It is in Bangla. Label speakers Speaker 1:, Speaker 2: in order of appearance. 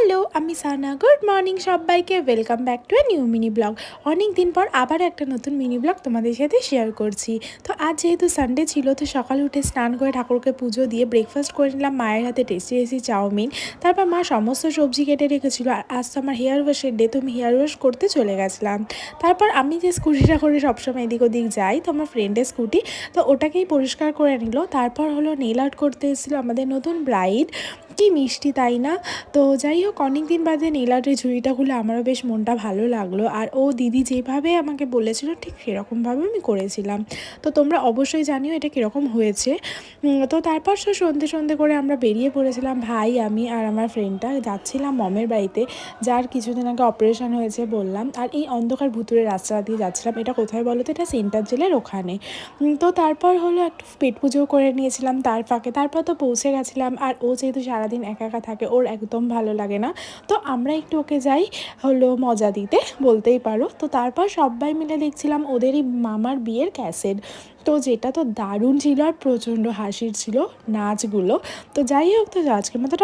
Speaker 1: হ্যালো, আমি সানা। গুড মর্নিং সবাইকে। Welcome back to a new mini blog. অনেক দিন পর আবার একটা নতুন মিনি ব্লগ তোমাদের সাথে শেয়ার করছি। তো আজ যেহেতু সানডে ছিল, তো সকালে উঠে স্নান করে ঠাকুরকে পুজো দিয়ে ব্রেকফাস্ট করে নিলাম মায়ের হাতে টেস্টি টেস্টি চাউমিন। তারপর মা সমস্ত সবজি কেটে রেখেছিল। আর আজ তো আমার হেয়ার ওয়াশের ডে, তো আমি হেয়ার ওয়াশ করতে চলে গেছিলাম। তারপর আমি যে স্কুটিটা করে সবসময় এদিক ওদিক যাই, তো আমার ফ্রেন্ডের স্কুটি, তো ওটাকেই পরিষ্কার করে নিল। তারপর হলো নেল আর্ট করতে এসেছিলো আমাদের নতুন ব্রাইড। কি মিষ্টি, তাই না? তো যাই হোক, অনেক দিন বাদে নেল আর্টের ঝুড়িটা খুলে আমারও বেশ মনটা ভালো লাগলো। আর ও দিদি যেভাবে আমাকে বলেছিল ঠিক সেরকমভাবে আমি করেছিলাম। তো তোমরা অবশ্যই জানিও এটা কীরকম হয়েছে। তো তারপর সন্ধে সন্ধে করে আমরা বেরিয়ে পড়েছিলাম, ভাই, আমি আর আমার ফ্রেন্ডটা যাচ্ছিলাম মমের বাড়িতে, যার কিছুদিন আগে অপারেশন হয়েছে বললাম। আর এই অন্ধকার ভুতুরে রাস্তা দিয়ে যাচ্ছিলাম। এটা কোথায় বলো তো? এটা সেন্টার জেলের ওখানে। তো তারপর হলো একটু পেট পুজোও করে নিয়েছিলাম তার ফাঁকে। তারপর তো পৌঁছে গেছিলাম। আর ও যেহেতু সারাদিন একা একা থাকে, ওর একদম ভালো লাগে না। তো আমরা একটু ওকে যাই হলো মজা দিতে, বলতেই পারো। তো তারপর সবাই মিলে দেখছিলাম ওদেরই মামার বিয়ের ক্যাসেট। তো যেটা তো দারুণ ছিল আর প্রচণ্ড হাসির ছিল নাচগুলো। তো যাই হোক, তো আজকের মতো